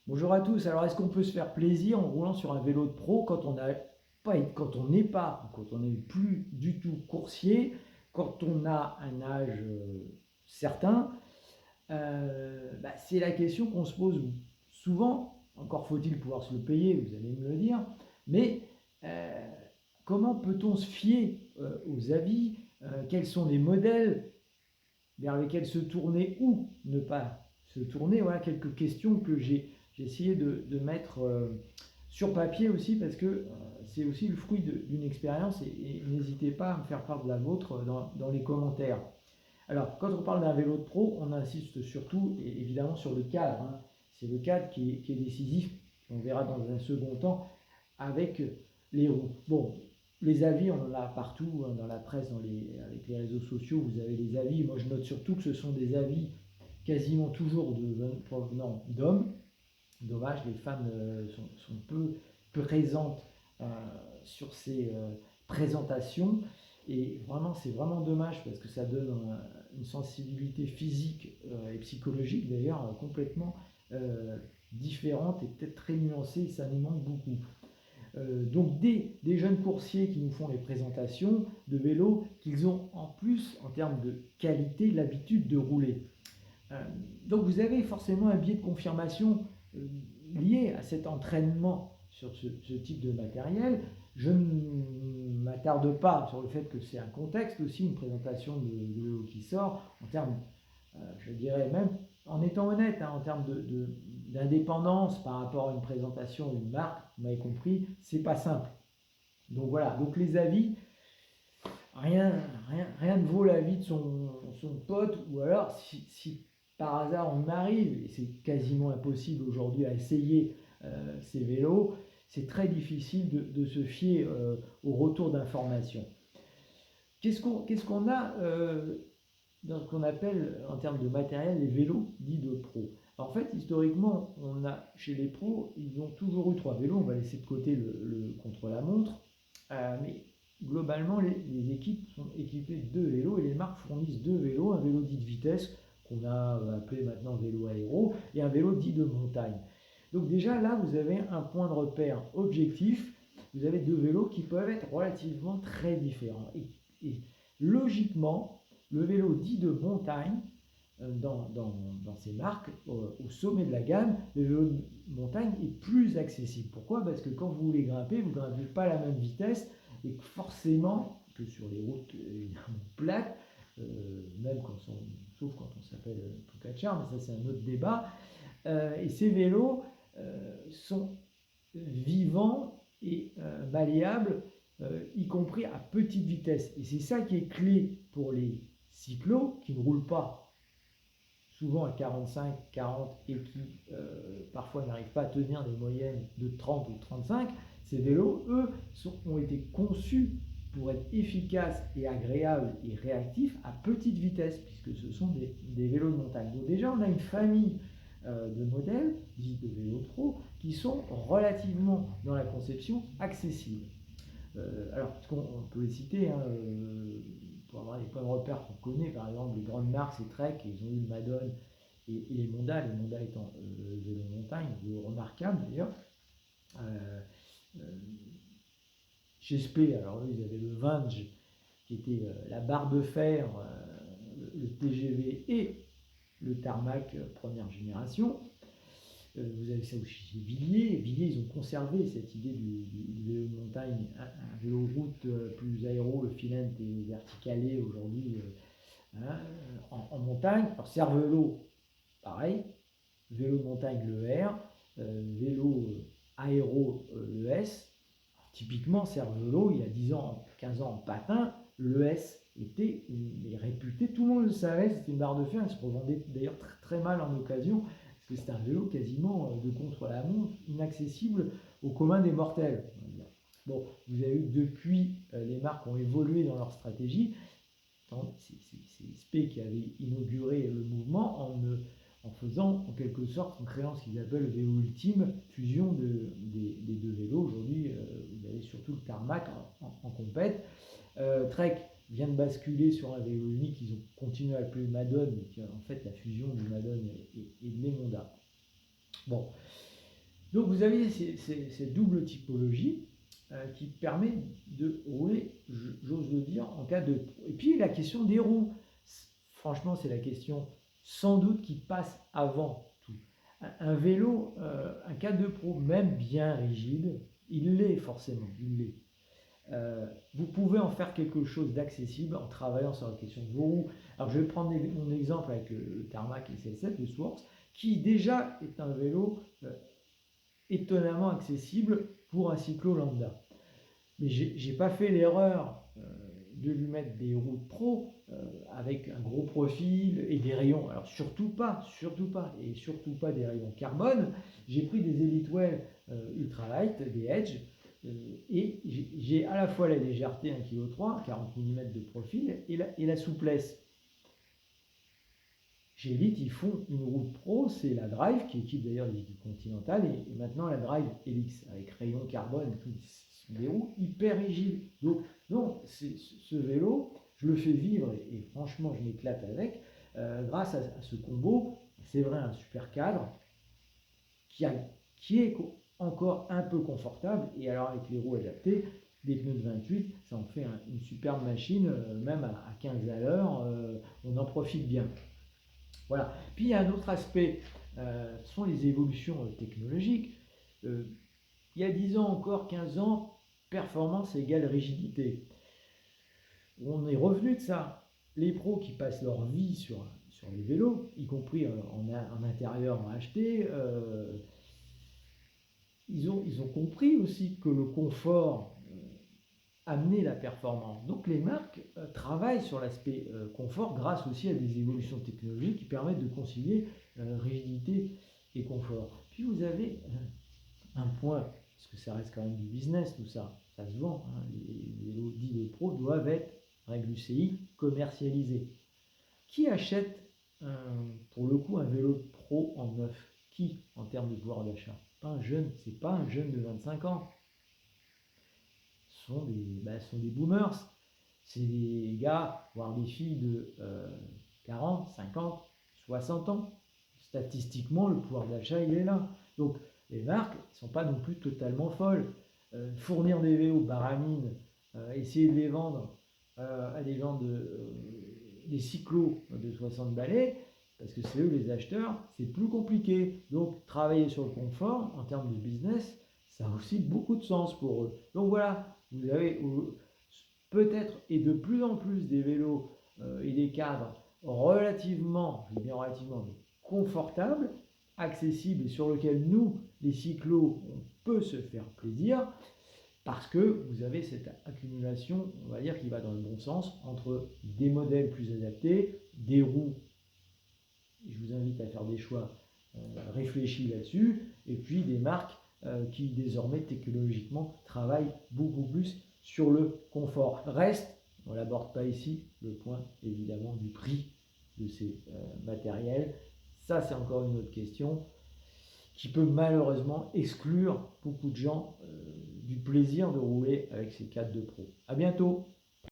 Bonjour à tous. Alors, est-ce qu'on peut se faire plaisir en roulant sur un vélo de pro quand on n'est pas, quand on n'est plus du tout coursier, quand on a un âge certain? C'est la question qu'on se pose souvent. Encore faut-il pouvoir se le payer, vous allez me le dire. Mais euh, comment peut-on se fier aux avis? Quels sont les modèles vers lesquels se tourner ou ne pas se tourner? Voilà quelques questions que j'ai essayé de mettre sur papier aussi, parce que c'est aussi le fruit d'une expérience, et n'hésitez pas à me faire part de la vôtre dans les commentaires. Alors, quand on parle d'un vélo de pro, on insiste surtout, et évidemment, sur le cadre, hein. C'est le cadre qui est décisif, on verra dans un second temps, avec les roues. Bon, les avis, on en a partout, hein, dans la presse, avec les réseaux sociaux, vous avez les avis. Moi, je note surtout que ce sont des avis quasiment toujours provenant d'hommes. Dommage, les femmes sont peu présentes euh, sur ces présentations. Et vraiment, c'est vraiment dommage, parce que ça donne une sensibilité physique et psychologique d'ailleurs complètement différente et peut-être très nuancée, et ça nous manque beaucoup. Donc des jeunes coursiers qui nous font les présentations de vélos qu'ils ont en plus, en termes de qualité, l'habitude de rouler. Euh, donc vous avez forcément un biais de confirmation lié à cet entraînement sur ce type de matériel. Je ne m'attarde pas sur le fait que c'est un contexte aussi, une présentation de vélo qui sort, en termes, je dirais même, en étant honnête, hein, en termes d'indépendance par rapport à une présentation d'une marque, vous m'avez compris, c'est pas simple. Donc voilà, donc les avis, rien ne vaut l'avis de son pote, ou alors si par hasard on arrive, et c'est quasiment impossible aujourd'hui à essayer ces vélos, c'est très difficile de se fier au retour d'informations. Qu'est-ce qu'on a dans ce qu'on appelle en termes de matériel les vélos dits de pro? En fait, historiquement, on a chez les pros, ils ont toujours eu trois vélos. On va laisser de côté le contre-la-montre, mais globalement, les équipes sont équipées de deux vélos, et les marques fournissent deux vélos, un vélo dit de vitesse qu'on a appelé maintenant vélo aéro, et un vélo dit de montagne. Donc déjà là, vous avez un point de repère objectif. Vous avez deux vélos qui peuvent être relativement très différents. Et logiquement, le vélo dit de montagne, dans ces marques, au sommet de la gamme, le vélo de montagne est plus accessible. Pourquoi? Parce que quand vous voulez grimper, vous ne grimpez pas à la même vitesse, et que forcément, que sur les routes évidemment plates, même sauf quand on s'appelle Pogacar, mais ça c'est un autre débat. Et ces vélos sont vivants et malléables, y compris à petite vitesse. Et c'est ça qui est clé pour les cyclos qui ne roulent pas souvent à 45, 40, et qui parfois n'arrivent pas à tenir des moyennes de 30 ou 35. Ces vélos, eux, ont été conçus pour être efficaces et agréables et réactifs à petite vitesse, puisque ce sont des vélos de montagne. Donc déjà, on a une famille de modèles, dits de vélos pro, qui sont relativement, dans la conception, accessibles. Alors, on peut les citer, hein, pour avoir les points de repère qu'on connaît, par exemple les grandes marques, c'est Trek, ils ont eu le Madone et les Monda étant vélo de montagne, vélo remarquable d'ailleurs. Euh, euh, Chez SP, alors eux, ils avaient le Vange, qui était la barre de fer, le TGV et le tarmac première génération. Vous avez ça aussi chez Villiers. Villiers, ils ont conservé cette idée du vélo de montagne, un vélo de route plus aéro, le Filent est verticalé aujourd'hui en montagne. Alors Cervelo, pareil, vélo de montagne le R, vélo aéro le S. Alors, typiquement, Cervelo, il y a 10 ans, 15 ans en patin, le S était réputé, tout le monde le savait, c'était une barre de fer, il se revendait d'ailleurs très, très mal en occasion, parce que c'était un vélo quasiment de contre-la-montre, inaccessible au commun des mortels. Bon, vous avez vu que depuis, les marques ont évolué dans leur stratégie. C'est SP qui avait inauguré le mouvement en faisant, en quelque sorte, en créant ce qu'ils appellent le vélo ultime, fusion des deux vélos. Aujourd'hui, vous avez surtout le tarmac en compète. Trek vient de basculer sur un vélo unique, ils ont continué à appeler Madone, mais qui est en fait la fusion du Madone et de l'Emonda. Bon, Donc vous avez ces doubles typologies qui permettent de rouler, j'ose le dire, en cas de... Et puis la question des roues, franchement c'est la question sans doute qui passe avant tout. Un vélo, un 4x2 Pro, même bien rigide, il l'est forcément, il l'est. Vous pouvez en faire quelque chose d'accessible en travaillant sur la question de vos roues. Alors je vais prendre mon exemple avec le Tarmac SL7 de Swords, qui déjà est un vélo étonnamment accessible pour un cyclo lambda. Mais j'ai pas fait l'erreur de lui mettre des roues pro avec un gros profil et des rayons. Alors surtout pas, et surtout pas des rayons carbone. J'ai pris des Elitewell ultralight, des Edge, et j'ai à la fois la légèreté 1,3 kg, 40 mm de profil, et la souplesse. Chez Elite, ils font une roue pro, c'est la Drive, qui équipe d'ailleurs les Continental, et maintenant la Drive Helix, avec rayon carbone, ce sont des roues hyper rigides. Donc, non, ce vélo, je le fais vivre, et franchement, je m'éclate avec, grâce à ce combo. C'est vrai, un super cadre, qui est encore un peu confortable, et alors avec les roues adaptées, des pneus de 28, ça en fait une superbe machine, même à 15 à l'heure, on en profite bien. Voilà. Puis il y a un autre aspect, ce sont les évolutions technologiques. Il y a 10 ans encore, 15 ans, performance égale rigidité. On est revenu de ça. Les pros qui passent leur vie sur les vélos, y compris en intérieur, en acheté, ils ont compris aussi que le confort amenait la performance. Donc les marques travaillent sur l'aspect confort grâce aussi à des évolutions technologiques qui permettent de concilier rigidité et confort. Puis vous avez un point, parce que ça reste quand même du business tout ça, ça se vend, hein, les vélos dits de pro doivent être, règle UCI, commercialisés. Qui achète pour le coup un vélo pro en neuf? Qui en termes de pouvoir d'achat? Pas un jeune, c'est pas un jeune de 25 ans. Sont des boomers. C'est des gars, voire des filles de 40, 50, 60 ans. Statistiquement, le pouvoir d'achat, il est là. Donc, les marques ne sont pas non plus totalement folles. Fournir des vélos baramines, essayer de les vendre à des gens des cyclos de 60 balais, parce que c'est eux les acheteurs, c'est plus compliqué. Donc, travailler sur le confort en termes de business, ça a aussi beaucoup de sens pour eux. Donc voilà, vous avez peut-être et de plus en plus des vélos et des cadres relativement, je dis bien relativement, confortables, accessibles et sur lesquels nous, les cyclos, on peut se faire plaisir parce que vous avez cette accumulation, on va dire, qui va dans le bon sens entre des modèles plus adaptés, des roues. Je vous invite à faire des choix réfléchis là-dessus, et puis des marques qui désormais technologiquement travaillent beaucoup plus sur le confort. Reste, on ne l'aborde pas ici, le point évidemment du prix de ces matériels. Ça, c'est encore une autre question qui peut malheureusement exclure beaucoup de gens du plaisir de rouler avec ces 4x2 Pro. À bientôt!